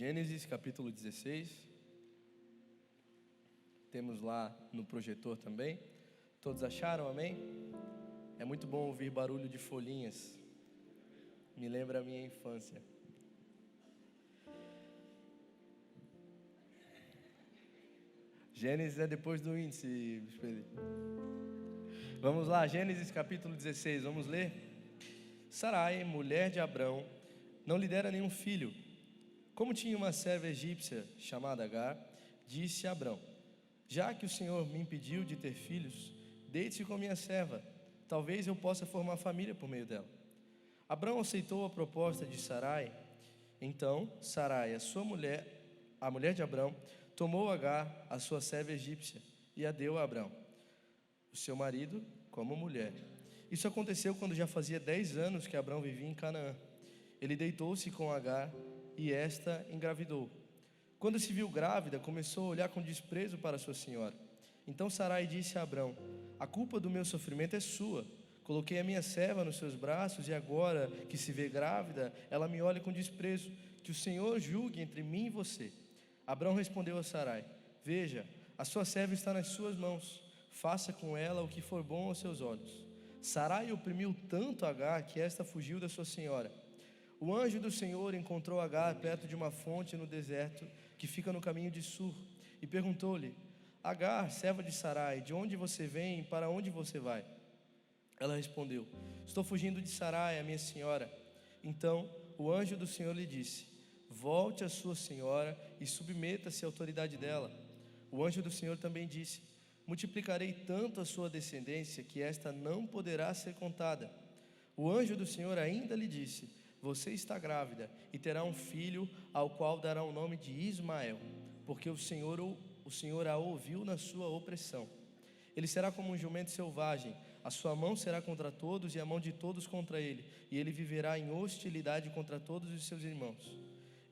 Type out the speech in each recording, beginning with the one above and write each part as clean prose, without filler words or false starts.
Gênesis capítulo 16. Temos lá no projetor também. Todos acharam, amém? É muito bom ouvir barulho de folhinhas. Me lembra a minha infância. Gênesis é depois do índice. Vamos lá, Gênesis capítulo 16, vamos ler? Sarai, mulher de Abrão, não lhe dera nenhum filho. Como tinha uma serva egípcia chamada Agar, disse a Abrão: já que o Senhor me impediu de ter filhos, deite-se com minha serva, talvez eu possa formar família por meio dela. Abrão aceitou a proposta de Sarai. Então Sarai, a mulher de Abrão, tomou Agar, a sua serva egípcia, e a deu a Abrão, o seu marido, como mulher. Isso aconteceu quando já fazia 10 anos que Abrão vivia em Canaã. Ele deitou-se com Agar e esta engravidou. Quando se viu grávida, começou a olhar com desprezo para sua senhora. Então Sarai disse a Abrão: a culpa do meu sofrimento é sua. Coloquei a minha serva nos seus braços e agora que se vê grávida, ela me olha com desprezo. Que o Senhor julgue entre mim e você. Abrão respondeu a Sarai: veja, a sua serva está nas suas mãos. Faça com ela o que for bom aos seus olhos. Sarai oprimiu tanto Agar que esta fugiu da sua senhora. O anjo do Senhor encontrou Agar perto de uma fonte no deserto que fica no caminho de Sur e perguntou-lhe: Agar, serva de Sarai, de onde você vem e para onde você vai? Ela respondeu: estou fugindo de Sarai, a minha senhora. Então o anjo do Senhor lhe disse: volte à sua senhora e submeta-se à autoridade dela. O anjo do Senhor também disse: multiplicarei tanto a sua descendência que esta não poderá ser contada. O anjo do Senhor ainda lhe disse: você está grávida e terá um filho, ao qual dará o nome de Ismael, porque o Senhor a ouviu na sua opressão. Ele será como um jumento selvagem, a sua mão será contra todos e a mão de todos contra ele, e ele viverá em hostilidade contra todos os seus irmãos.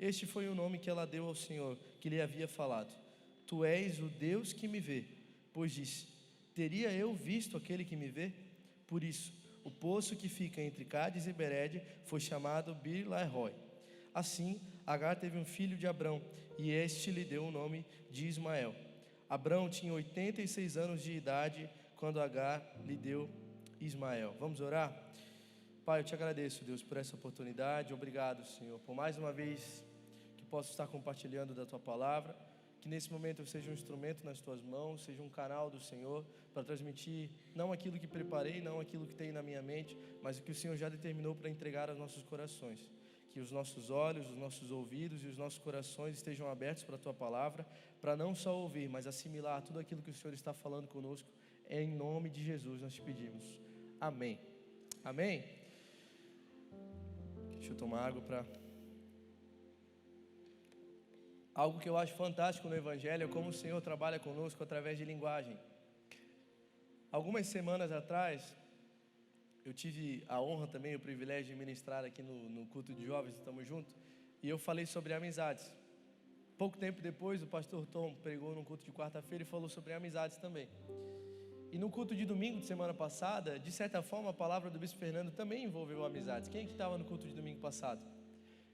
Este foi o nome que ela deu ao Senhor, que lhe havia falado: tu és o Deus que me vê. Pois disse: teria eu visto aquele que me vê? Por isso, o poço que fica entre Cádiz e Bered foi chamado Bir-lahai-roi. Assim, Agar teve um filho de Abrão, e este lhe deu o nome de Ismael. Abrão tinha 86 anos de idade quando Agar lhe deu Ismael. Vamos orar? Pai, eu te agradeço, Deus, por essa oportunidade. Obrigado, Senhor, por mais uma vez que posso estar compartilhando da Tua Palavra. Que nesse momento eu seja um instrumento nas Tuas mãos, seja um canal do Senhor para transmitir não aquilo que preparei, não aquilo que tem na minha mente, mas o que o Senhor já determinou para entregar aos nossos corações. Que os nossos olhos, os nossos ouvidos e os nossos corações estejam abertos para a Tua Palavra, para não só ouvir, mas assimilar tudo aquilo que o Senhor está falando conosco. Em nome de Jesus nós te pedimos. Amém. Amém? Deixa eu tomar água para... Algo que eu acho fantástico no Evangelho é como o Senhor trabalha conosco através de linguagem. Algumas semanas atrás, eu tive a honra também, o privilégio de ministrar aqui no culto de jovens, estamos juntos, e eu falei sobre amizades. Pouco tempo depois, o pastor Tom pregou no culto de quarta-feira e falou sobre amizades também. E no culto de domingo de semana passada, de certa forma, a palavra do Bispo Fernando também envolveu amizades. Quem é que estava no culto de domingo passado?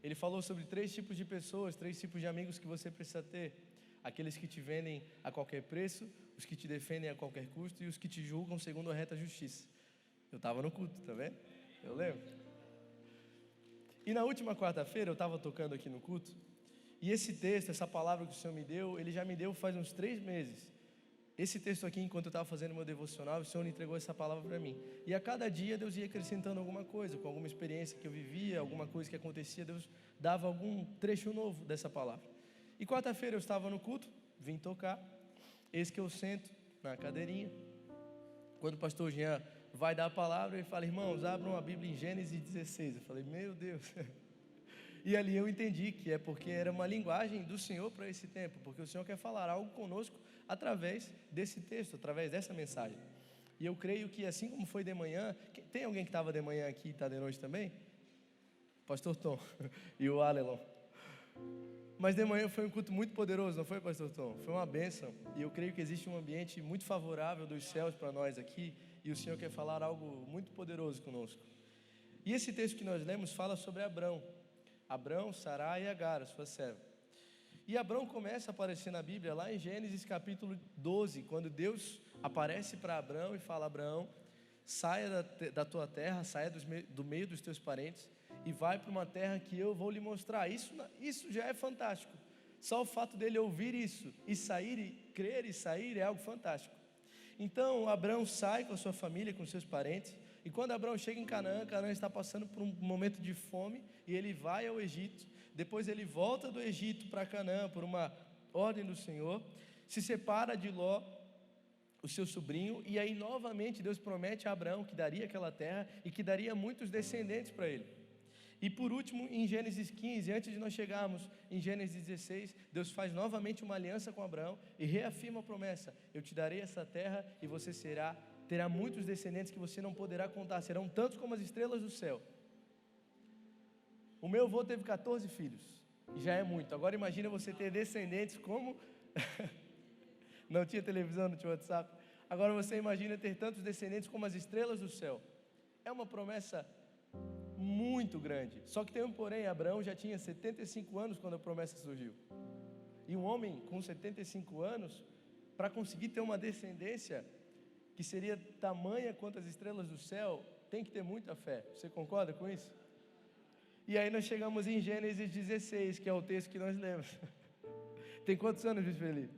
Ele falou sobre 3 tipos de pessoas, 3 tipos de amigos que você precisa ter. Aqueles que te vendem a qualquer preço, os que te defendem a qualquer custo e os que te julgam segundo a reta justiça. Eu estava no culto, tá vendo? Eu lembro. E na última quarta-feira eu estava tocando aqui no culto, e esse texto, essa palavra que o Senhor me deu, Ele já me deu faz uns 3 meses. Esse texto aqui, enquanto eu estava fazendo meu devocional, o Senhor entregou essa palavra para mim. E a cada dia Deus ia acrescentando alguma coisa, com alguma experiência que eu vivia, alguma coisa que acontecia, Deus dava algum trecho novo dessa palavra. E quarta-feira eu estava no culto, vim tocar, eis que eu sento na cadeirinha. Quando o pastor Jean vai dar a palavra, ele fala: irmãos, abram a Bíblia em Gênesis 16. Eu falei: meu Deus. E ali eu entendi que é porque era uma linguagem do Senhor para esse tempo, porque o Senhor quer falar algo conosco através desse texto, através dessa mensagem. E eu creio que assim como foi de manhã, tem alguém que estava de manhã aqui e está de noite também? Pastor Tom e o Alelon. Mas de manhã foi um culto muito poderoso, não foi, Pastor Tom? Foi uma bênção, e eu creio que existe um ambiente muito favorável dos céus para nós aqui, e o Senhor quer falar algo muito poderoso conosco. E esse texto que nós lemos fala sobre Abrão, Sarai e Agar, a sua serva. E Abrão começa a aparecer na Bíblia, lá em Gênesis capítulo 12, quando Deus aparece para Abrão e fala: Abraão, saia da tua terra, saia do meio dos teus parentes e vai para uma terra que eu vou lhe mostrar. Isso já é fantástico. Só o fato dele ouvir isso e sair, e crer e sair, é algo fantástico. Então Abrão sai com a sua família, com seus parentes, e quando Abrão chega em Canaã, Canaã está passando por um momento de fome, e ele vai ao Egito. Depois ele volta do Egito para Canaã por uma ordem do Senhor, se separa de Ló, o seu sobrinho, e aí novamente Deus promete a Abraão que daria aquela terra e que daria muitos descendentes para ele. E por último, em Gênesis 15, antes de nós chegarmos em Gênesis 16, Deus faz novamente uma aliança com Abraão e reafirma a promessa: eu te darei essa terra e você terá muitos descendentes que você não poderá contar, serão tantos como as estrelas do céu. O meu avô teve 14 filhos, e já é muito. Agora imagina você ter descendentes como... Não tinha televisão, não tinha WhatsApp. Agora você imagina ter tantos descendentes como as estrelas do céu. É uma promessa muito grande. Só que tem um porém: Abraão já tinha 75 anos quando a promessa surgiu. E um homem com 75 anos, para conseguir ter uma descendência que seria tamanha quanto as estrelas do céu, tem que ter muita fé. Você concorda com isso? E aí nós chegamos em Gênesis 16, que é o texto que nós lemos. Tem quantos anos, Luiz Felipe?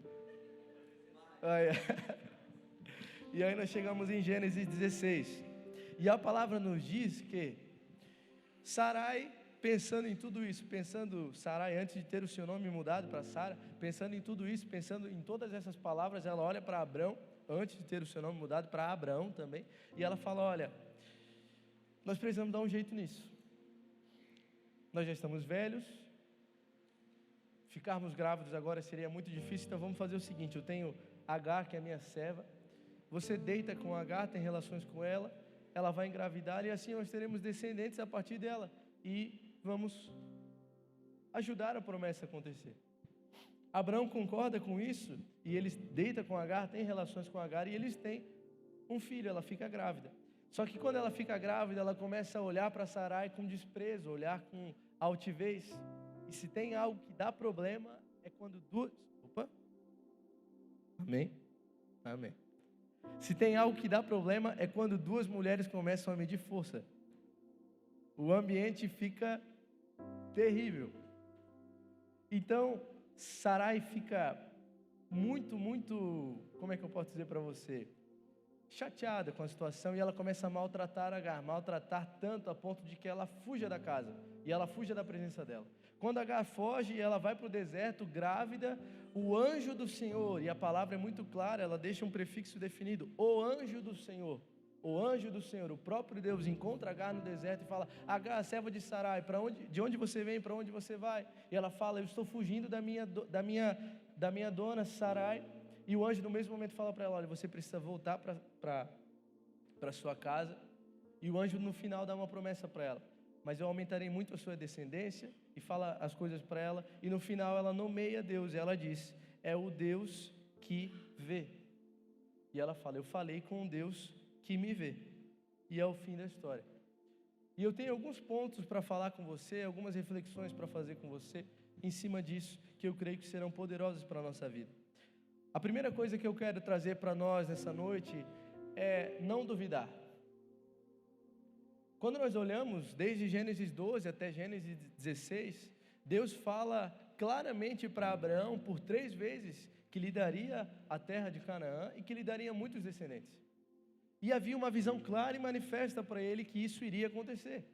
E aí nós chegamos em Gênesis 16. E a palavra nos diz que Sarai, pensando em tudo isso, Sarai, antes de ter o seu nome mudado para Sara, pensando em tudo isso, pensando em todas essas palavras, ela olha para Abrão, antes de ter o seu nome mudado para Abraão também, e ela fala: olha, nós precisamos dar um jeito nisso. Nós já estamos velhos, ficarmos grávidos agora seria muito difícil, então vamos fazer o seguinte: eu tenho Agar, que é a minha serva, você deita com Agar, tem relações com ela, ela vai engravidar e assim nós teremos descendentes a partir dela, e vamos ajudar a promessa a acontecer. Abraão concorda com isso, e eles deitam com Agar, tem relações com Agar, e eles têm um filho, ela fica grávida. Só que quando ela fica grávida, ela começa a olhar para Sarai com desprezo, olhar com altivez. E se tem algo que dá problema, é quando duas... Amém? Amém. Se tem algo que dá problema, é quando duas mulheres começam a medir força. O ambiente fica terrível. Então, Sarai fica muito, como é que eu posso dizer para você? Chateada com a situação, e ela começa a maltratar Agar, maltratar tanto a ponto de que ela fuja da casa, e ela fuja da presença dela. Quando Agar foge, ela vai para o deserto grávida, o anjo do Senhor, e a palavra é muito clara, ela deixa um prefixo definido: o anjo do Senhor. O anjo do Senhor, o próprio Deus, encontra Agar no deserto e fala: Agar, serva de Sarai, de onde você vem, para onde você vai? E ela fala: eu estou fugindo da minha dona Sarai. E o anjo no mesmo momento fala para ela: olha, você precisa voltar para sua casa. E o anjo no final dá uma promessa para ela: mas eu aumentarei muito a sua descendência, e fala as coisas para ela, e no final ela nomeia Deus, e ela diz: é o Deus que vê. E ela fala: eu falei com um Deus que me vê. E é o fim da história. E eu tenho alguns pontos para falar com você, algumas reflexões para fazer com você, em cima disso, que eu creio que serão poderosas para a nossa vida. A primeira coisa que eu quero trazer para nós nessa noite é não duvidar. Quando nós olhamos desde Gênesis 12 até Gênesis 16, Deus fala claramente para Abraão por 3 vezes que lhe daria a terra de Canaã e que lhe daria muitos descendentes. E havia uma visão clara e manifesta para ele que isso iria acontecer.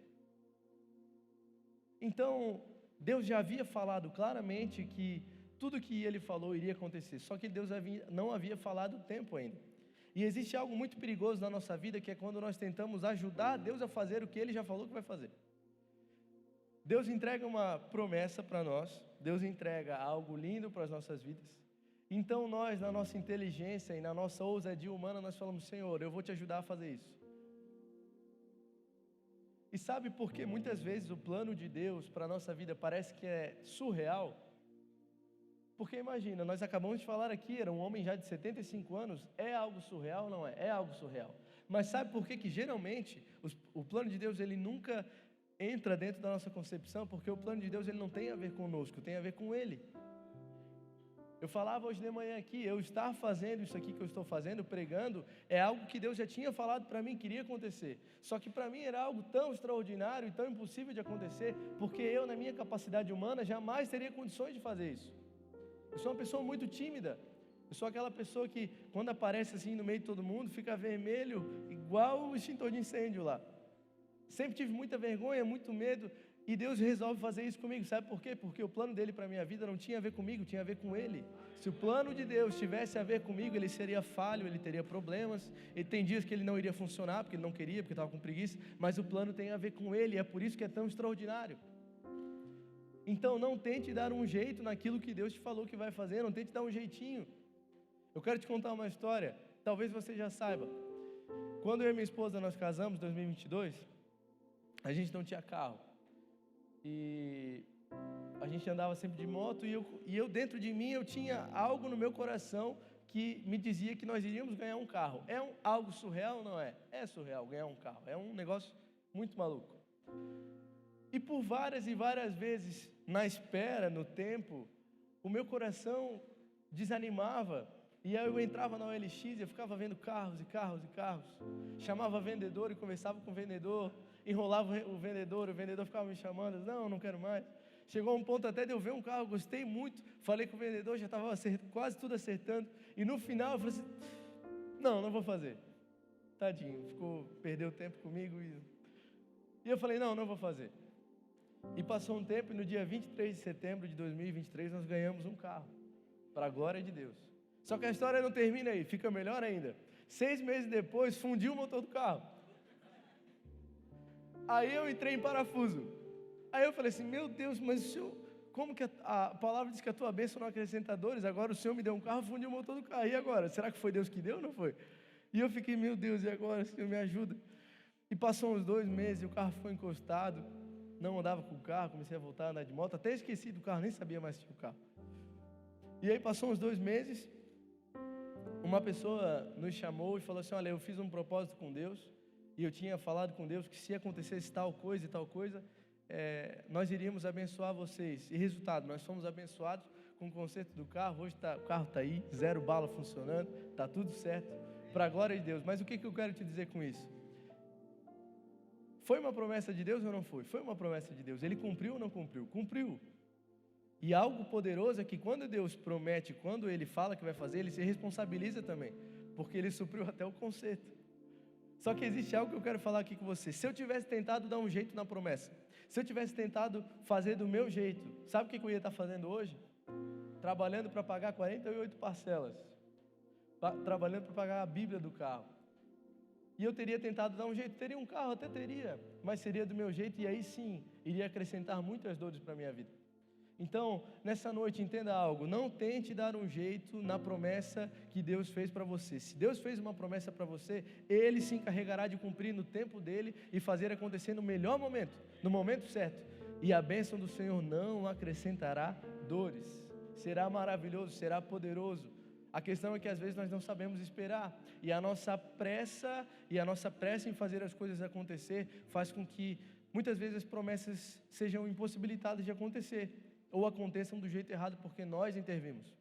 Então, Deus já havia falado claramente que tudo que ele falou iria acontecer, só que Deus não havia falado o tempo ainda. E existe algo muito perigoso na nossa vida, que é quando nós tentamos ajudar Deus a fazer o que Ele já falou que vai fazer. Deus entrega uma promessa para nós, Deus entrega algo lindo para as nossas vidas. Então nós, na nossa inteligência e na nossa ousadia humana, nós falamos: Senhor, eu vou te ajudar a fazer isso. E sabe por que muitas vezes o plano de Deus para a nossa vida parece que é surreal? Porque imagina, nós acabamos de falar aqui, era um homem já de 75 anos, é algo surreal ou não é? É algo surreal. Mas sabe por que geralmente o plano de Deus ele nunca entra dentro da nossa concepção? Porque o plano de Deus ele não tem a ver conosco, tem a ver com Ele. Eu falava hoje de manhã aqui, eu estar fazendo isso aqui que eu estou fazendo, pregando, é algo que Deus já tinha falado para mim, queria acontecer. Só que para mim era algo tão extraordinário e tão impossível de acontecer, porque eu, na minha capacidade humana, jamais teria condições de fazer isso. Eu sou uma pessoa muito tímida. Eu sou aquela pessoa que, quando aparece assim no meio de todo mundo, fica vermelho, igual o extintor de incêndio lá. Sempre tive muita vergonha, muito medo, e Deus resolve fazer isso comigo. Sabe por quê? Porque o plano dele para a minha vida não tinha a ver comigo, tinha a ver com ele. Se o plano de Deus tivesse a ver comigo, ele seria falho, ele teria problemas. E tem dias que ele não iria funcionar, porque ele não queria, porque estava com preguiça. Mas o plano tem a ver com ele, e é por isso que é tão extraordinário. Então não tente dar um jeito naquilo que Deus te falou que vai fazer, não tente dar um jeitinho. Eu quero te contar uma história, talvez você já saiba. Quando eu e minha esposa nós casamos, em 2022, a gente não tinha carro. E a gente andava sempre de moto e eu dentro de mim eu tinha algo no meu coração que me dizia que nós iríamos ganhar um carro. É algo surreal, não é? É surreal ganhar um carro, é um negócio muito maluco. E por várias e várias vezes, na espera, no tempo, o meu coração desanimava. E aí eu entrava na OLX e eu ficava vendo carros e carros e carros. Chamava vendedor e conversava com o vendedor. Enrolava o vendedor ficava me chamando. Não quero mais. Chegou um ponto até de eu ver um carro, gostei muito. Falei com o vendedor, já estava quase tudo acertando. E no final eu falei assim, não vou fazer. Tadinho, perdeu tempo comigo. E eu falei, não vou fazer. E passou um tempo e no dia 23 de setembro de 2023 nós ganhamos um carro. Para a glória de Deus. Só que a história não termina aí, fica melhor ainda. 6 meses depois, fundiu o motor do carro. Aí eu entrei em parafuso. Aí eu falei assim, meu Deus, mas o Senhor, como que a palavra diz que a tua bênção não acrescenta dores, agora o Senhor me deu um carro, fundiu o motor do carro, e agora? Será que foi Deus que deu ou não foi? E eu fiquei, meu Deus, e agora, Senhor, me ajuda. E passou uns 2 meses, e o carro foi encostado, não andava com o carro, comecei a voltar a andar de moto, até esqueci do carro, nem sabia mais se tinha o carro. E aí passou uns 2 meses, uma pessoa nos chamou e falou assim, olha, eu fiz um propósito com Deus, e eu tinha falado com Deus que se acontecesse tal coisa e tal coisa, nós iríamos abençoar vocês. E resultado, nós fomos abençoados com o conserto do carro, hoje o carro está aí, 0 bala funcionando, está tudo certo, para a glória de Deus. Mas o que eu quero te dizer com isso? Foi uma promessa de Deus ou não foi? Foi uma promessa de Deus. Ele cumpriu ou não cumpriu? Cumpriu. E algo poderoso é que quando Deus promete, quando Ele fala que vai fazer, Ele se responsabiliza também, porque Ele supriu até o conserto. Só que existe algo que eu quero falar aqui com você. Se eu tivesse tentado dar um jeito na promessa, se eu tivesse tentado fazer do meu jeito, sabe o que eu ia estar fazendo hoje? Trabalhando para pagar 48 parcelas, trabalhando para pagar a Bíblia do carro. E eu teria tentado dar um jeito, teria um carro, até teria, mas seria do meu jeito e aí sim, iria acrescentar muitas dores para a minha vida. Então, nessa noite, entenda algo, não tente dar um jeito na promessa que Deus fez para você. Se Deus fez uma promessa para você, Ele se encarregará de cumprir no tempo dEle e fazer acontecer no melhor momento, no momento certo. E a bênção do Senhor não acrescentará dores. Será maravilhoso, será poderoso. A questão é que às vezes nós não sabemos esperar. E a nossa pressa em fazer as coisas acontecer faz com que muitas vezes as promessas sejam impossibilitadas de acontecer. Ou aconteçam do jeito errado porque nós intervimos.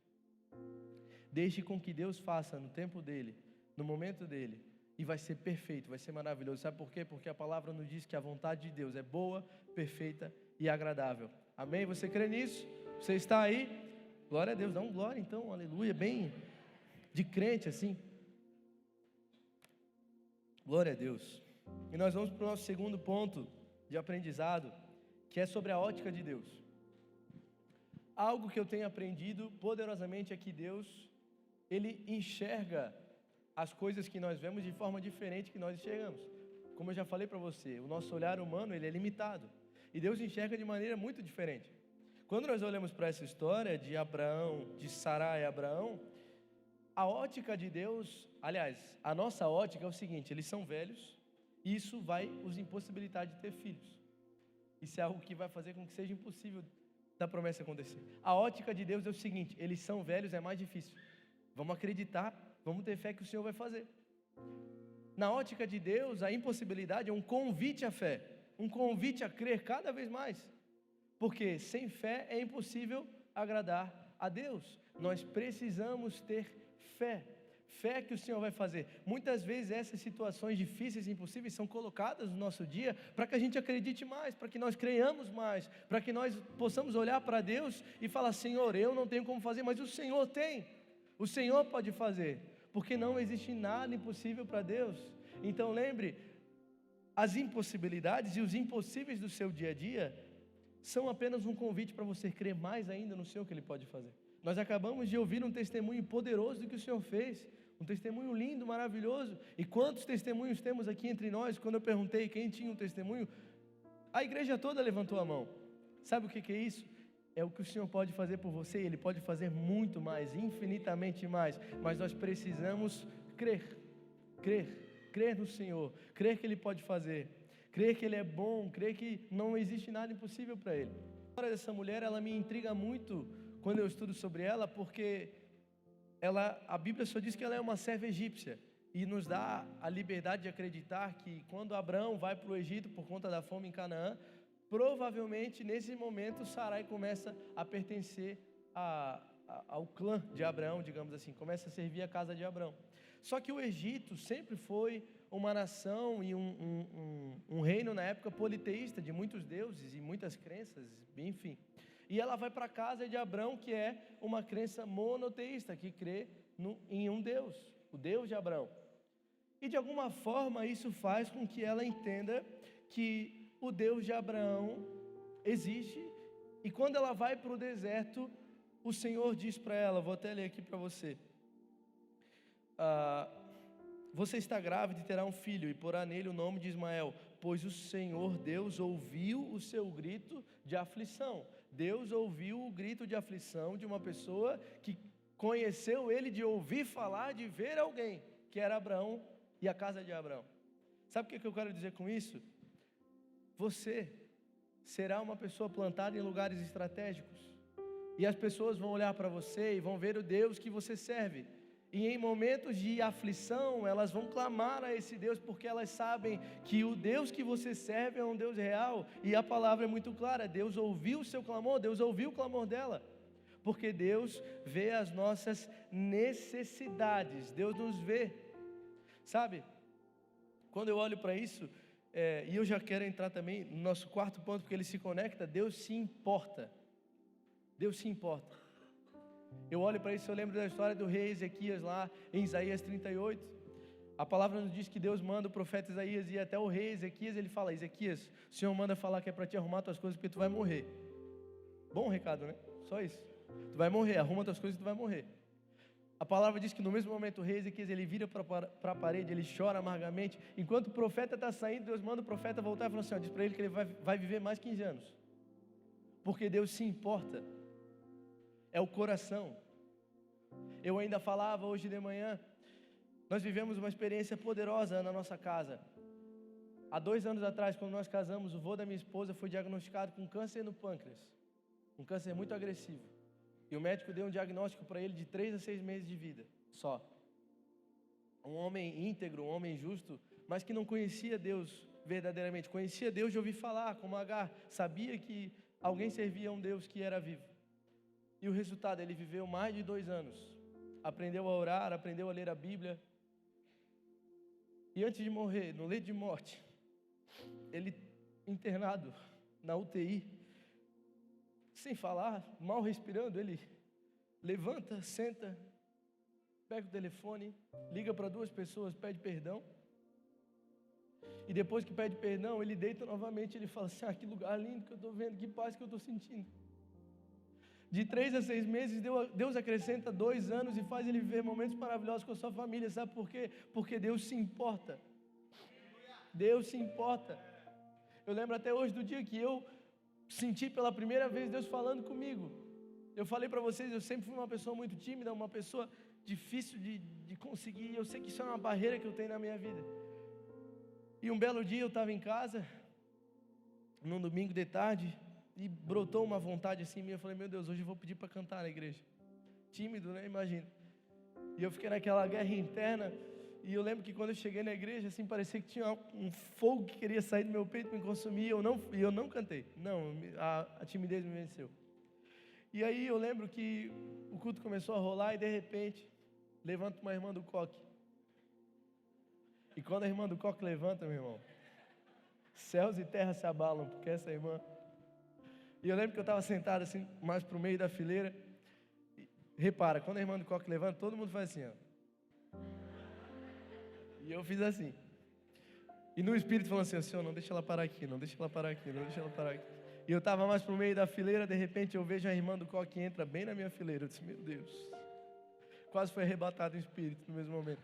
Deixe com que Deus faça no tempo dEle, no momento dEle, e vai ser perfeito, vai ser maravilhoso. Sabe por quê? Porque a palavra nos diz que a vontade de Deus é boa, perfeita e agradável. Amém? Você crê nisso? Você está aí? Glória a Deus, dá um glória então, aleluia, bem de crente assim. Glória a Deus. E nós vamos para o nosso segundo ponto de aprendizado, que é sobre a ótica de Deus. Algo que eu tenho aprendido poderosamente é que Deus, Ele enxerga as coisas que nós vemos de forma diferente que nós enxergamos. Como eu já falei para você, o nosso olhar humano, ele é limitado. E Deus enxerga de maneira muito diferente. Quando nós olhamos para essa história de Abraão, de Sarai e Abraão, a ótica de Deus, aliás, a nossa ótica é o seguinte, eles são velhos, e isso vai os impossibilitar de ter filhos. Isso é algo que vai fazer com que seja impossível da promessa acontecer. A ótica de Deus é o seguinte, eles são velhos, é mais difícil. Vamos acreditar, vamos ter fé que o Senhor vai fazer. Na ótica de Deus, a impossibilidade é um convite à fé, um convite a crer cada vez mais. Porque sem fé é impossível agradar a Deus. Nós precisamos ter fé. Fé que o Senhor vai fazer. Muitas vezes essas situações difíceis e impossíveis são colocadas no nosso dia para que a gente acredite mais, para que nós creiamos mais, para que nós possamos olhar para Deus e falar: Senhor, eu não tenho como fazer, mas o Senhor tem. O Senhor pode fazer, porque não existe nada impossível para Deus. Então lembre, as impossibilidades e os impossíveis do seu dia a dia são apenas um convite para você crer mais ainda no Senhor que Ele pode fazer. Nós acabamos de ouvir um testemunho poderoso do que o Senhor fez, um testemunho lindo, maravilhoso. E quantos testemunhos temos aqui entre nós? Quando eu perguntei quem tinha um testemunho, a igreja toda levantou a mão. Sabe o que é isso? É o que o Senhor pode fazer por você. Ele pode fazer muito mais, infinitamente mais. Mas nós precisamos crer no Senhor, crer que Ele pode fazer, crer que Ele é bom, crer que não existe nada impossível para Ele. A história dessa mulher, ela me intriga muito quando eu estudo sobre ela, porque a Bíblia só diz que ela é uma serva egípcia, e nos dá a liberdade de acreditar que quando Abraão vai para o Egito por conta da fome em Canaã, provavelmente nesse momento Sarai começa a pertencer ao clã de Abraão, digamos assim, começa a servir a casa de Abraão. Só que o Egito sempre foi uma nação e um reino na época politeísta, de muitos deuses e muitas crenças, enfim. E ela vai para a casa de Abraão, que é uma crença monoteísta, que crê em um Deus, o Deus de Abraão. E de alguma forma isso faz com que ela entenda que o Deus de Abraão existe. E quando ela vai para o deserto, o Senhor diz para ela, vou até ler aqui para você: você está grávida e terá um filho, e porá nele o nome de Ismael, pois o Senhor Deus ouviu o seu grito de aflição. Deus ouviu o grito de aflição de uma pessoa que conheceu Ele de ouvir falar, de ver alguém, que era Abraão e a casa de Abraão. Sabe o que eu quero dizer com isso? Você será uma pessoa plantada em lugares estratégicos, e as pessoas vão olhar para você e vão ver o Deus que você serve. E em momentos de aflição, elas vão clamar a esse Deus, porque elas sabem que o Deus que você serve é um Deus real. E a palavra é muito clara: Deus ouviu o seu clamor, Deus ouviu o clamor dela. Porque Deus vê as nossas necessidades, Deus nos vê. Sabe, quando eu olho para isso, e eu já quero entrar também no nosso quarto ponto, porque ele se conecta: Deus se importa. Deus se importa. Eu olho para isso, eu lembro da história do rei Ezequias lá em Isaías 38. A palavra nos diz que Deus manda o profeta Isaías ir até o rei Ezequias. Ele fala: Ezequias, o Senhor manda falar que é para te arrumar tuas coisas, porque tu vai morrer. Bom recado, né? Só isso. Tu vai morrer, arruma tuas coisas e tu vai morrer. A palavra diz que no mesmo momento o rei Ezequias, ele vira para a parede, ele chora amargamente. Enquanto o profeta está saindo, Deus manda o profeta voltar e fala assim: diz para ele que ele vai viver mais 15 anos. Porque Deus se importa. É o coração. Eu ainda falava hoje de manhã, nós vivemos uma experiência poderosa na nossa casa. Há 2 anos atrás, quando nós casamos, o vô da minha esposa foi diagnosticado com câncer no pâncreas, um câncer muito agressivo. E o médico deu um diagnóstico para ele de 3 a 6 meses de vida, só. Um homem íntegro, um homem justo, mas que não conhecia Deus verdadeiramente. Conhecia Deus de ouvir falar, como Agar, sabia que alguém servia a um Deus que era vivo. E o resultado, ele viveu mais de 2 anos. Aprendeu a orar, aprendeu a ler a Bíblia. E antes de morrer, no leito de morte, ele internado na UTI, sem falar, mal respirando, ele levanta, senta, pega o telefone, liga para 2 pessoas, pede perdão. E depois que pede perdão, ele deita novamente, ele fala assim: que lugar lindo que eu estou vendo, que paz que eu estou sentindo. De 3 a 6 meses, Deus acrescenta 2 anos e faz ele viver momentos maravilhosos com a sua família. Sabe por quê? Porque Deus se importa. Deus se importa. Eu lembro até hoje do dia que eu senti pela primeira vez Deus falando comigo. Eu falei para vocês, eu sempre fui uma pessoa muito tímida, uma pessoa difícil de conseguir. Eu sei que isso é uma barreira que eu tenho na minha vida. E um belo dia eu estava em casa, num domingo de tarde, e brotou uma vontade assim minha. Eu falei: meu Deus, hoje eu vou pedir para cantar na igreja. Tímido, né? Imagina. E eu fiquei naquela guerra interna. E eu lembro que quando eu cheguei na igreja, assim, parecia que tinha um fogo que queria sair do meu peito, me consumir. E eu não cantei. Não, a timidez me venceu. E aí eu lembro que culto começou a rolar e de repente, levanta uma irmã do coque. E quando a irmã do coque levanta, meu irmão, céus e terra se abalam, porque essa irmã... E eu lembro que eu estava sentado assim, mais para o meio da fileira. E, repara, quando a irmã do coque levanta, todo mundo faz assim, ó. E eu fiz assim. E no espírito falando assim, Senhor, não deixa ela parar aqui, não deixa ela parar aqui, não deixa ela parar aqui. E eu estava mais para o meio da fileira, de repente eu vejo a irmã do coque entra bem na minha fileira. Eu disse, meu Deus. Quase foi arrebatado em espírito no mesmo momento.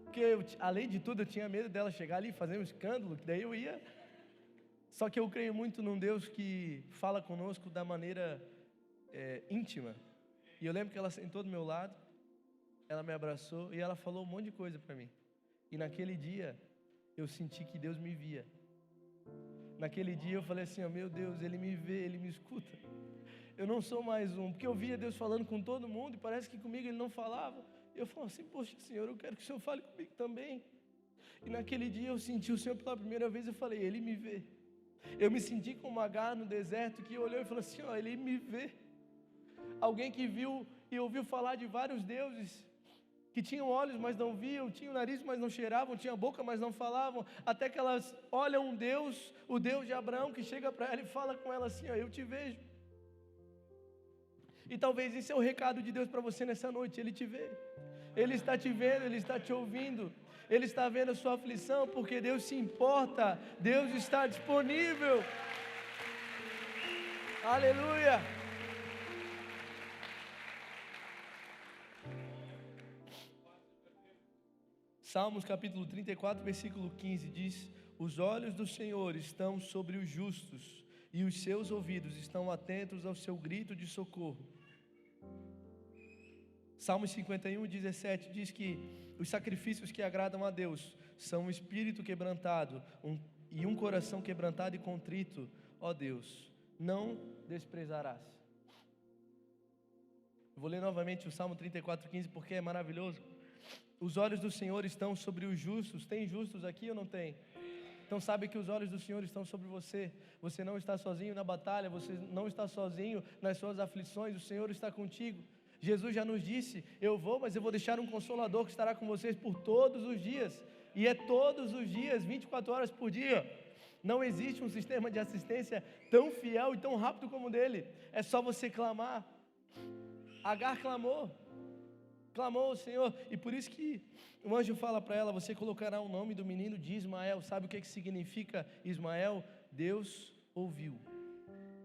Porque eu, além de tudo, eu tinha medo dela chegar ali e fazer um escândalo, que daí eu ia... Só que eu creio muito num Deus que fala conosco da maneira íntima. E eu lembro que ela sentou do meu lado, ela me abraçou e ela falou um monte de coisa para mim. E naquele dia, eu senti que Deus me via. Naquele dia eu falei assim, oh, meu Deus, Ele me vê, Ele me escuta. Eu não sou mais um, porque eu via Deus falando com todo mundo e parece que comigo Ele não falava. Eu falo assim, poxa Senhor, eu quero que o Senhor fale comigo também. E naquele dia eu senti o Senhor pela primeira vez, eu falei, Ele me vê. Eu me senti como Agar no deserto, que olhou e falou assim, ó, Ele me vê. Alguém que viu e ouviu falar de vários deuses, que tinham olhos, mas não viam, tinham nariz, mas não cheiravam, tinham boca, mas não falavam, até que elas olham um Deus, o Deus de Abraão, que chega para ela e fala com ela assim, ó, eu te vejo. E talvez esse é o recado de Deus para você nessa noite, Ele te vê. Ele está te vendo, Ele está te ouvindo. Ele está vendo a sua aflição, porque Deus se importa. Deus está disponível. Aleluia. Salmos capítulo 34, versículo 15 diz: os olhos do Senhor estão sobre os justos, e os seus ouvidos estão atentos ao seu grito de socorro. Salmos 51, 17 diz que os sacrifícios que agradam a Deus são um espírito quebrantado e um coração quebrantado e contrito, ó Deus, não desprezarás. Eu vou ler novamente o Salmo 34, 15 porque é maravilhoso. Os olhos do Senhor estão sobre os justos. Tem justos aqui ou não tem? Então sabe que os olhos do Senhor estão sobre você. Você não está sozinho na batalha, você não está sozinho nas suas aflições, o Senhor está contigo. Jesus já nos disse, eu vou, mas eu vou deixar um Consolador que estará com vocês por todos os dias. E é todos os dias, 24 horas por dia. Não existe um sistema de assistência tão fiel e tão rápido como o dele. É só você clamar. Agar clamou ao Senhor. E por isso que o anjo fala para ela, você colocará o nome do menino de Ismael. Sabe o que significa Ismael? Deus ouviu.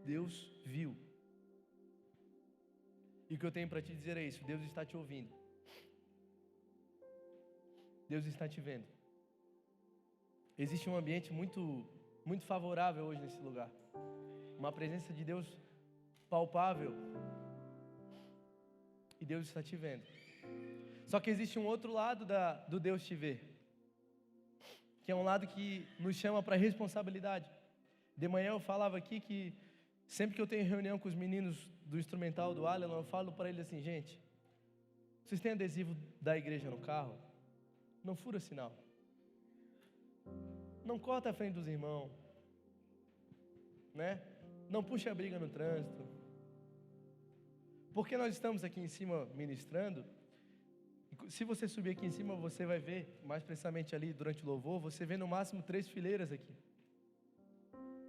Deus viu. E o que eu tenho para te dizer é isso, Deus está te ouvindo. Deus está te vendo. Existe um ambiente muito favorável hoje nesse lugar. Uma presença de Deus palpável. E Deus está te vendo. Só que existe um outro lado do Deus te ver. Que é um lado que nos chama para responsabilidade. De manhã eu falava aqui que sempre que eu tenho reunião com os meninos do instrumental do Alan, eu falo para eles assim, gente, vocês têm adesivo da igreja no carro? Não fura sinal. Não corta a frente dos irmãos. Né? Não puxa a briga no trânsito. Porque nós estamos aqui em cima ministrando. Se você subir aqui em cima, você vai ver, mais precisamente ali durante o louvor, você vê no máximo 3 fileiras aqui.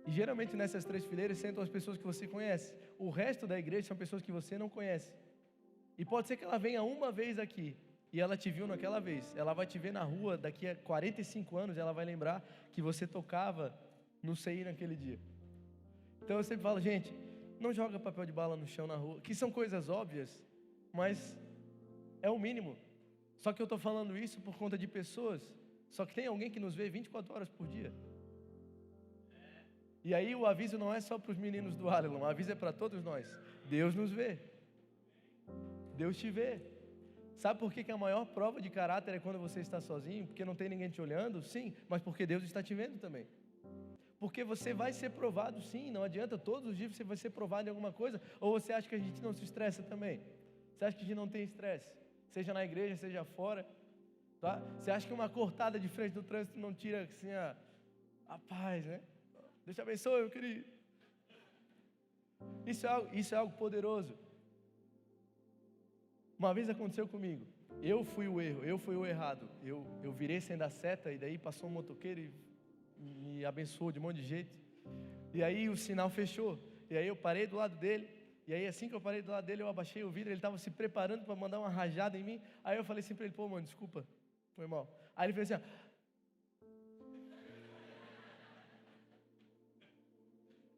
E geralmente nessas 3 fileiras sentam as pessoas que você conhece. O resto da igreja são pessoas que você não conhece. E pode ser que ela venha uma vez aqui, e ela te viu naquela vez. Ela vai te ver na rua daqui a 45 anos, e ela vai lembrar que você tocava no CI naquele dia. Então eu sempre falo, gente, não joga papel de bala no chão na rua, que são coisas óbvias, mas é o mínimo. Só que eu estou falando isso por conta de pessoas, só que tem alguém que nos vê 24 horas por dia. E aí o aviso não é só para os meninos do Arlon, o aviso é para todos nós. Deus nos vê. Deus te vê. Sabe por que a maior prova de caráter é quando você está sozinho? Porque não tem ninguém te olhando? Sim, mas porque Deus está te vendo também. Porque você vai ser provado sim, não adianta, todos os dias você vai ser provado em alguma coisa. Ou você acha que a gente não se estressa também? Você acha que a gente não tem estresse? Seja na igreja, seja fora. Tá? Você acha que uma cortada de frente do trânsito não tira assim a paz, né? Deus te abençoe, meu querido. Isso é algo poderoso. Uma vez aconteceu comigo. Eu fui o erro, eu fui o errado. Eu virei sem dar seta e daí passou um motoqueiro e me abençoou de um monte de jeito. E aí o sinal fechou. E aí eu parei do lado dele. E aí assim que eu parei do lado dele, eu abaixei o vidro. Ele estava se preparando para mandar uma rajada em mim. Aí eu falei assim para ele: pô, mano, desculpa, foi mal. Aí ele fez assim: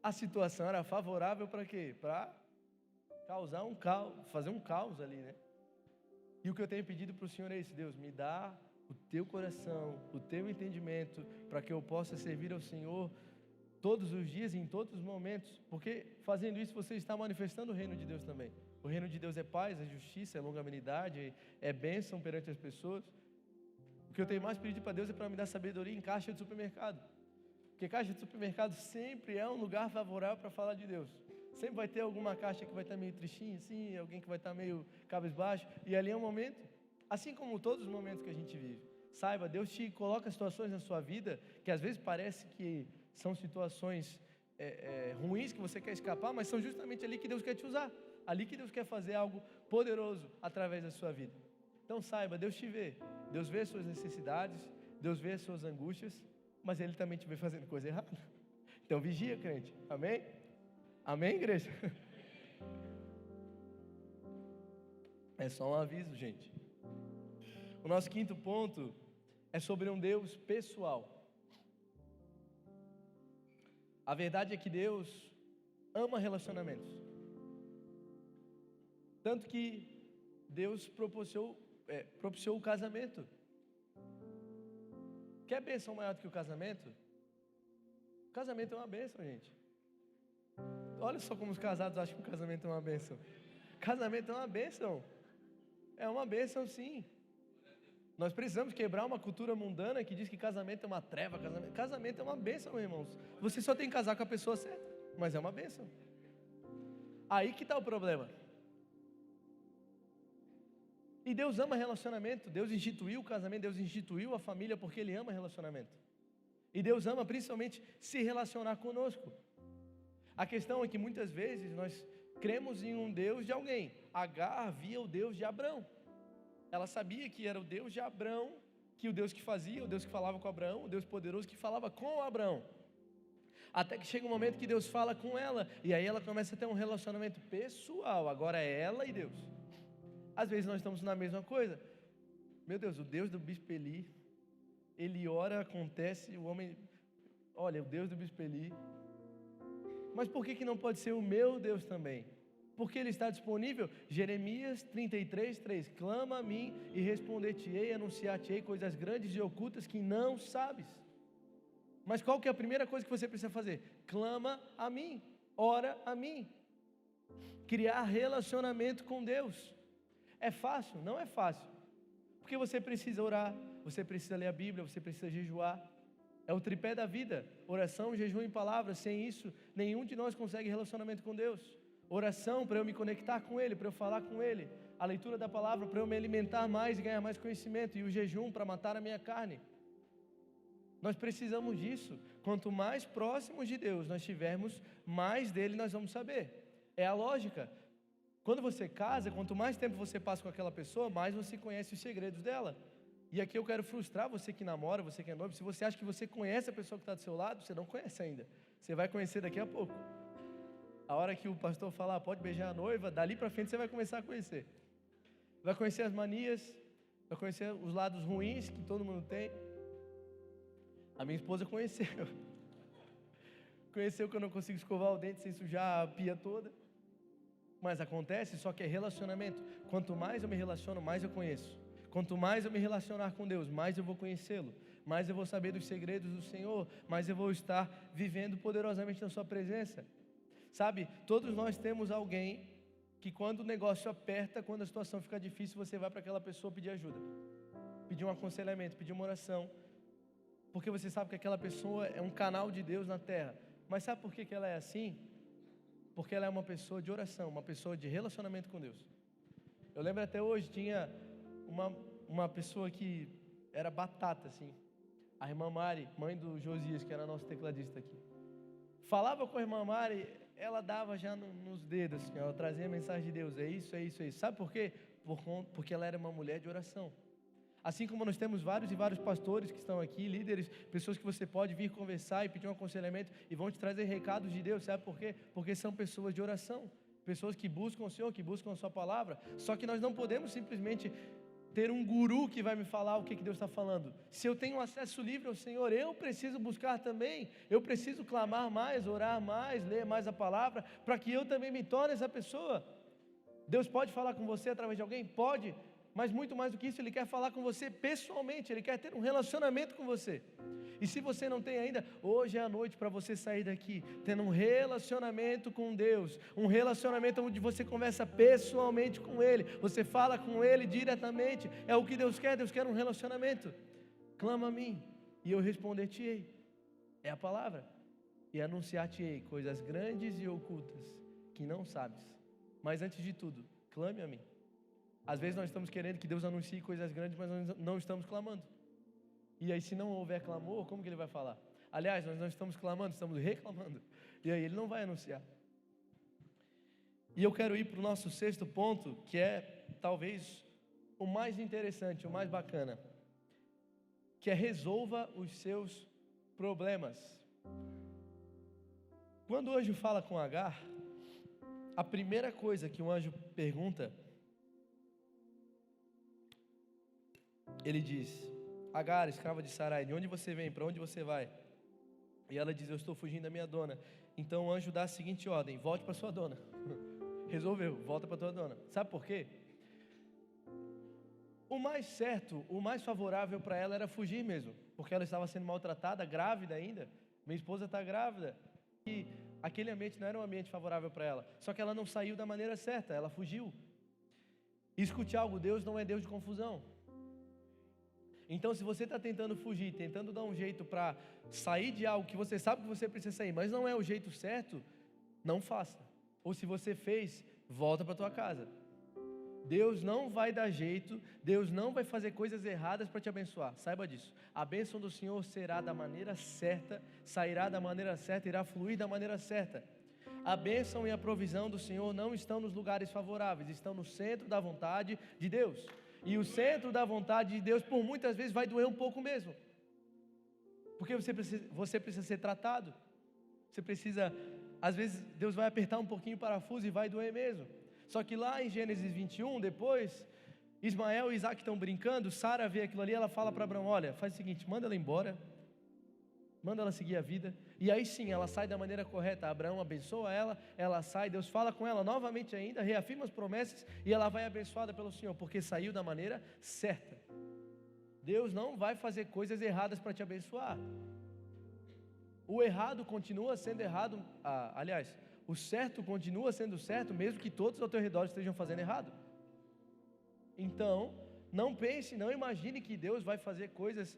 a situação era favorável para quê? Para causar um caos, fazer um caos ali, né? E o que eu tenho pedido para o Senhor é isso: Deus, me dá o teu coração, o teu entendimento, para que eu possa servir ao Senhor todos os dias e em todos os momentos, porque fazendo isso você está manifestando o reino de Deus também. O reino de Deus é paz, é justiça, é longanimidade, é bênção perante as pessoas. O que eu tenho mais pedido para Deus é para me dar sabedoria em caixa de supermercado, porque caixa de supermercado sempre é um lugar favorável para falar de Deus. Sempre vai ter alguma caixa que vai estar meio tristinha assim, alguém que vai estar meio cabisbaixo, e ali é um momento, assim como todos os momentos que a gente vive. Saiba, Deus te coloca situações na sua vida que às vezes parece que são situações ruins que você quer escapar, mas são justamente ali que Deus quer te usar, ali que Deus quer fazer algo poderoso através da sua vida. Então saiba, Deus te vê, Deus vê as suas necessidades, Deus vê as suas angústias, mas Ele também te vê fazendo coisa errada. Então vigia, crente, amém? Amém, igreja? É só um aviso, gente. O nosso quinto ponto é sobre um Deus pessoal. A verdade é que Deus ama relacionamentos. Tanto que Deus propiciou o casamento. Quer bênção maior do que o casamento? O casamento é uma bênção, gente. Olha só como os casados acham que o casamento é uma bênção. Casamento é uma bênção. É uma bênção, sim. Nós precisamos quebrar uma cultura mundana que diz que casamento é uma treva. Casamento é uma bênção, meus irmãos. Você só tem que casar com a pessoa certa, mas é uma bênção. Aí que está o problema. E Deus ama relacionamento. Deus instituiu o casamento, Deus instituiu a família porque Ele ama relacionamento. E Deus ama principalmente se relacionar conosco. A questão é que muitas vezes nós cremos em um Deus de alguém. Agar via o Deus de Abrão. Ela sabia que era o Deus de Abrão, que o Deus que fazia, o Deus que falava com Abraão, o Deus poderoso que falava com Abraão. Até que chega um momento que Deus fala com ela, e aí ela começa a ter um relacionamento pessoal. Agora é ela e Deus. Às vezes nós estamos na mesma coisa. Meu Deus, o Deus do Bispo Eli, ele ora, acontece, o homem... Olha, o Deus do Bispo Eli... Mas por que não pode ser o meu Deus também? Porque Ele está disponível. Jeremias 33, 3. Clama a mim e responder-te-ei, anunciar-te-ei coisas grandes e ocultas que não sabes. Mas qual que é a primeira coisa que você precisa fazer? Clama a mim, ora a mim. Criar relacionamento com Deus. É fácil? Não é fácil. Porque você precisa orar, você precisa ler a Bíblia, você precisa jejuar. É o tripé da vida, oração, jejum e palavras. Sem isso, nenhum de nós consegue relacionamento com Deus. Oração para eu me conectar com Ele, para eu falar com Ele. A leitura da palavra para eu me alimentar mais e ganhar mais conhecimento. E o jejum para matar a minha carne. Nós precisamos disso. Quanto mais próximos de Deus nós estivermos, mais dele nós vamos saber. É a lógica. Quando você casa, quanto mais tempo você passa com aquela pessoa, mais você conhece os segredos dela. E aqui eu quero frustrar você que namora, você que é noivo. Se você acha que você conhece a pessoa que está do seu lado, você não conhece ainda. Você vai conhecer daqui a pouco. A hora que o pastor falar, pode beijar a noiva, dali para frente você vai começar a conhecer. Vai conhecer as manias, vai conhecer os lados ruins que todo mundo tem. A minha esposa conheceu. Conheceu que eu não consigo escovar o dente sem sujar a pia toda. Mas acontece, só que é relacionamento. Quanto mais eu me relaciono, mais eu conheço. Quanto mais eu me relacionar com Deus, mais eu vou conhecê-lo, mais eu vou saber dos segredos do Senhor, mais eu vou estar vivendo poderosamente na sua presença. Sabe, todos nós temos alguém que quando o negócio aperta, quando a situação fica difícil, você vai para aquela pessoa pedir ajuda, pedir um aconselhamento, pedir uma oração, porque você sabe que aquela pessoa é um canal de Deus na terra. Mas sabe por que ela é assim? Porque ela é uma pessoa de oração, uma pessoa de relacionamento com Deus. Eu lembro até hoje, tinha uma pessoa que era batata, assim. A irmã Mari, mãe do Josias, que era nosso tecladista aqui. Falava com a irmã Mari, ela dava já nos dedos, assim, ela trazia a mensagem de Deus, é isso, é isso, é isso. Sabe por quê? Porque ela era uma mulher de oração. Assim como nós temos vários e vários pastores que estão aqui, líderes, pessoas que você pode vir conversar e pedir um aconselhamento e vão te trazer recados de Deus, sabe por quê? Porque são pessoas de oração, pessoas que buscam o Senhor, que buscam a sua palavra. Só que nós não podemos simplesmente ter um guru que vai me falar o que Deus está falando. Se eu tenho acesso livre ao Senhor, eu preciso buscar também, eu preciso clamar mais, orar mais, ler mais a palavra, para que eu também me torne essa pessoa. Deus pode falar com você através de alguém? Pode, mas muito mais do que isso, Ele quer falar com você pessoalmente, Ele quer ter um relacionamento com você. E se você não tem ainda, hoje é a noite para você sair daqui, tendo um relacionamento com Deus, um relacionamento onde você conversa pessoalmente com Ele, você fala com Ele diretamente, é o que Deus quer um relacionamento. Clama a mim, e eu responder-te-ei, é a palavra, e anunciar-te-ei coisas grandes e ocultas, que não sabes, mas antes de tudo, clame a mim. Às vezes nós estamos querendo que Deus anuncie coisas grandes, mas nós não estamos clamando. E aí, se não houver clamor, como que Ele vai falar? Aliás, nós não estamos clamando, estamos reclamando. E aí Ele não vai anunciar. E eu quero ir para o nosso sexto ponto, que é talvez o mais interessante, o mais bacana, que é resolva os seus problemas. Quando o anjo fala com Agar, a primeira coisa que o anjo pergunta, ele diz: Agar, escrava de Sarai, de onde você vem? Para onde você vai? E ela diz: eu estou fugindo da minha dona. Então o anjo dá a seguinte ordem: volte para sua dona. Resolveu, volta para tua dona. Sabe por quê? O mais certo, o mais favorável para ela era fugir mesmo, porque ela estava sendo maltratada, grávida ainda. Minha esposa está grávida. E aquele ambiente não era um ambiente favorável para ela. Só que ela não saiu da maneira certa, ela fugiu. Escute algo: Deus não é Deus de confusão. Então, se você está tentando fugir, tentando dar um jeito para sair de algo que você sabe que você precisa sair, mas não é o jeito certo, não faça. Ou se você fez, volta para a tua casa. Deus não vai dar jeito, Deus não vai fazer coisas erradas para te abençoar, saiba disso. A bênção do Senhor será da maneira certa, sairá da maneira certa, irá fluir da maneira certa. A bênção e a provisão do Senhor não estão nos lugares favoráveis, estão no centro da vontade de Deus. E o centro da vontade de Deus, por muitas vezes, vai doer um pouco mesmo. Porque você precisa ser tratado. Você precisa, às vezes, Deus vai apertar um pouquinho o parafuso e vai doer mesmo. Só que lá em Gênesis 21, depois, Ismael e Isaac estão brincando, Sara vê aquilo ali, ela fala para Abraão: olha, faz o seguinte, manda ela embora, manda ela seguir a vida. E aí sim, ela sai da maneira correta. Abraão abençoa ela sai, Deus fala com ela novamente ainda, reafirma as promessas, e ela vai abençoada pelo Senhor, porque saiu da maneira certa. Deus não vai fazer coisas erradas para te abençoar. O errado continua sendo errado, aliás, o certo continua sendo certo, mesmo que todos ao teu redor estejam fazendo errado. Então, não pense, não imagine que Deus vai fazer coisas,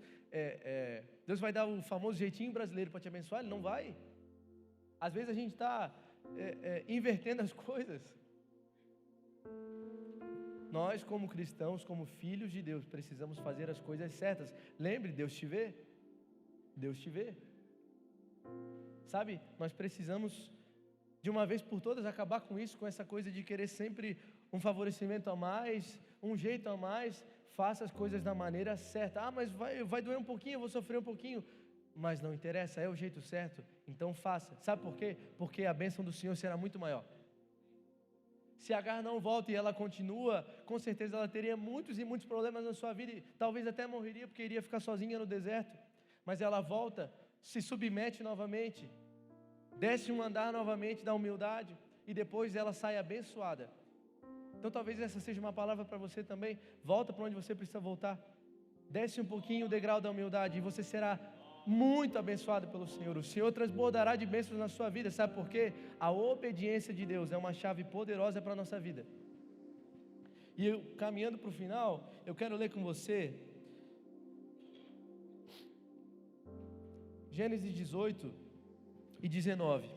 Deus vai dar o famoso jeitinho brasileiro para te abençoar. Ele não vai. Às vezes a gente está invertendo as coisas. Nós, como cristãos, como filhos de Deus, precisamos fazer as coisas certas. Lembre, Deus te vê. Deus te vê. Sabe, nós precisamos, de uma vez por todas, acabar com isso, com essa coisa de querer sempre um favorecimento a mais, um jeito a mais. Faça as coisas da maneira certa. Mas vai doer um pouquinho, eu vou sofrer um pouquinho. Mas não interessa, é o jeito certo, então faça. Sabe por quê? Porque a bênção do Senhor será muito maior. Se Agar não volta e ela continua, com certeza ela teria muitos e muitos problemas na sua vida, e talvez até morreria porque iria ficar sozinha no deserto. Mas ela volta, se submete novamente, desce um andar novamente da humildade, e depois ela sai abençoada. Então talvez essa seja uma palavra para você também. Volta para onde você precisa voltar, desce um pouquinho o degrau da humildade, e você será muito abençoado pelo Senhor. O Senhor transbordará de bênçãos na sua vida. Sabe por quê? A obediência de Deus é uma chave poderosa para a nossa vida. E eu, caminhando para o final, eu quero ler com você Gênesis 18 e 19.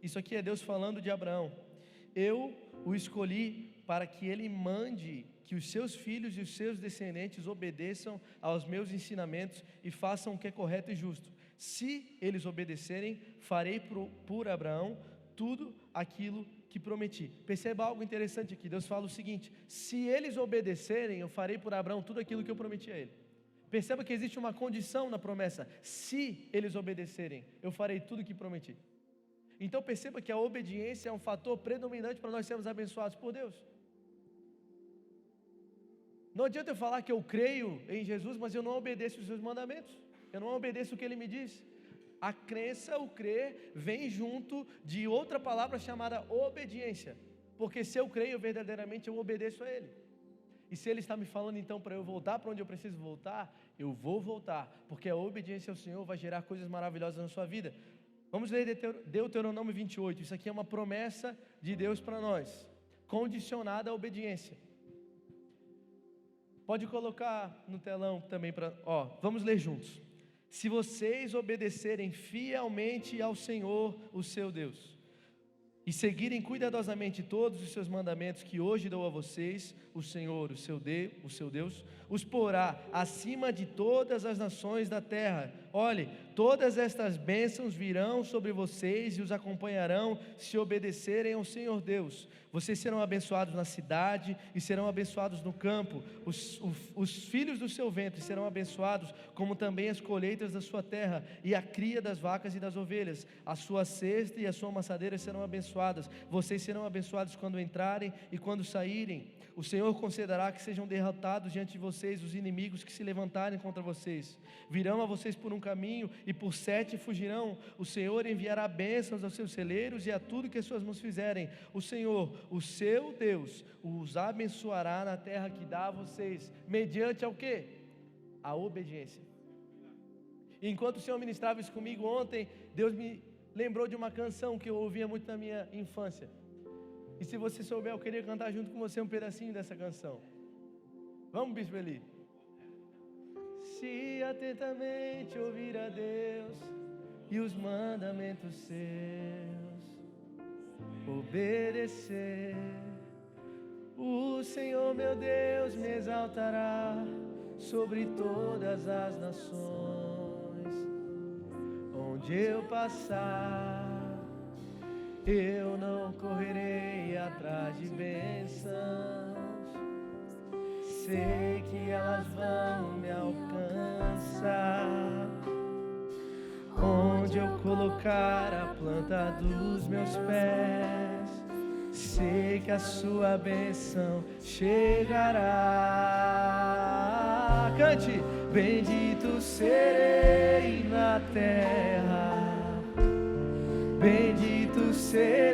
Isso aqui é Deus falando de Abraão. Eu o escolhi para que ele mande que os seus filhos e os seus descendentes obedeçam aos meus ensinamentos e façam o que é correto e justo. Se eles obedecerem, farei por Abraão tudo aquilo que prometi. Perceba algo interessante aqui. Deus fala o seguinte: se eles obedecerem, eu farei por Abraão tudo aquilo que eu prometi a ele. Perceba que existe uma condição na promessa: se eles obedecerem, eu farei tudo o que prometi. Então perceba que a obediência é um fator predominante para nós sermos abençoados por Deus. Não adianta eu falar que eu creio em Jesus, mas eu não obedeço os seus mandamentos, eu não obedeço o que ele me diz. A crença, o crer, vem junto de outra palavra chamada obediência, porque se eu creio verdadeiramente, eu obedeço a ele. E se ele está me falando então para eu voltar para onde eu preciso voltar, eu vou voltar, porque a obediência ao Senhor vai gerar coisas maravilhosas na sua vida. Vamos ler Deuteronômio 28, isso aqui é uma promessa de Deus para nós, condicionada à obediência. Pode colocar no telão também, vamos ler juntos. Se vocês obedecerem fielmente ao Senhor, o seu Deus, e seguirem cuidadosamente todos os seus mandamentos que hoje dou a vocês, o Senhor, o seu Deus, os porá acima de todas as nações da terra. Olhe, todas estas bênçãos virão sobre vocês e os acompanharão se obedecerem ao Senhor Deus. Vocês serão abençoados na cidade e serão abençoados no campo. Os filhos do seu ventre serão abençoados, como também as colheitas da sua terra e a cria das vacas e das ovelhas. A sua cesta e a sua amassadeira serão abençoadas. Vocês serão abençoados quando entrarem e quando saírem. O Senhor concederá que sejam derrotados diante de vocês os inimigos que se levantarem contra vocês. Virão a vocês por um caminho e por 7 fugirão. O Senhor enviará bênçãos aos seus celeiros e a tudo que as suas mãos fizerem. O Senhor, o seu Deus, os abençoará na terra que dá a vocês. Mediante ao quê? A obediência. E enquanto o Senhor ministrava isso comigo ontem, Deus me lembrou de uma canção que eu ouvia muito na minha infância. E se você souber, eu queria cantar junto com você um pedacinho dessa canção. Vamos, Bispo Eli? Se atentamente ouvir a Deus e os mandamentos seus, obedecer, o Senhor meu Deus me exaltará sobre todas as nações. Onde eu passar, eu não correrei atrás de bênçãos, sei que elas vão me alcançar. Onde eu colocar a planta dos meus pés, sei que a sua bênção chegará. Cante! Bendito serei na terra, bendito serei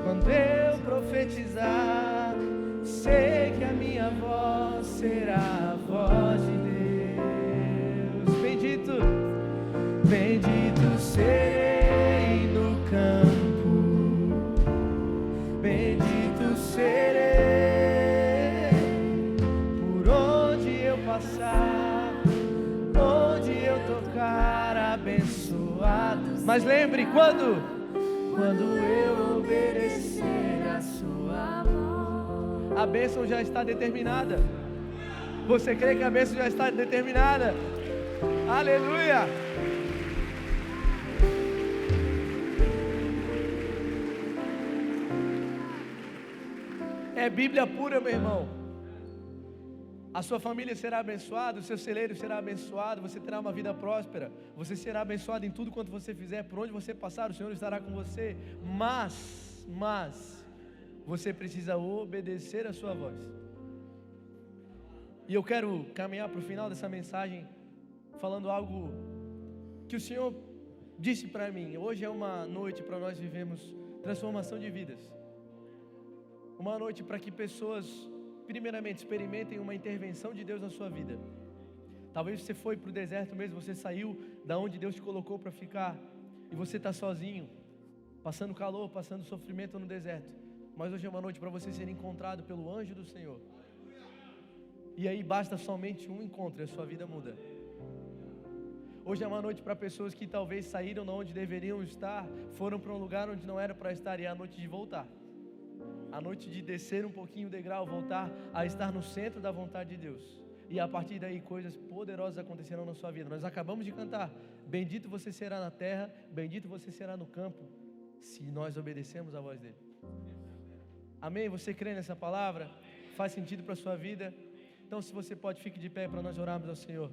quando eu profetizar. Sei que a minha voz será a voz de Deus. Bendito, bendito serei no campo, bendito serei por onde eu passar, onde eu tocar, abençoado. Mas lembre, quando eu obedecer a sua voz, a bênção já está determinada. Você crê que a bênção já está determinada? Aleluia! É Bíblia pura, meu irmão. A sua família será abençoada, o seu celeiro será abençoado, você terá uma vida próspera, você será abençoado em tudo quanto você fizer, por onde você passar, o Senhor estará com você. Mas você precisa obedecer a sua voz. E eu quero caminhar para o final dessa mensagem falando algo que o Senhor disse para mim. Hoje é uma noite para nós vivermos transformação de vidas. Uma noite para que pessoas, primeiramente, experimentem uma intervenção de Deus na sua vida. Talvez você foi para o deserto mesmo, você saiu da onde Deus te colocou para ficar, e você está sozinho, passando calor, passando sofrimento no deserto. Mas hoje é uma noite para você ser encontrado pelo anjo do Senhor. E aí basta somente um encontro e a sua vida muda. Hoje é uma noite para pessoas que talvez saíram de onde deveriam estar, foram para um lugar onde não era para estar, e é a noite de voltar. A noite de descer um pouquinho o degrau, voltar a estar no centro da vontade de Deus. E a partir daí coisas poderosas acontecerão na sua vida. Nós acabamos de cantar: bendito você será na terra, bendito você será no campo, se nós obedecemos a voz dele. Amém? Você crê nessa palavra? Faz sentido para a sua vida? Então, se você pode, fique de pé para nós orarmos ao Senhor.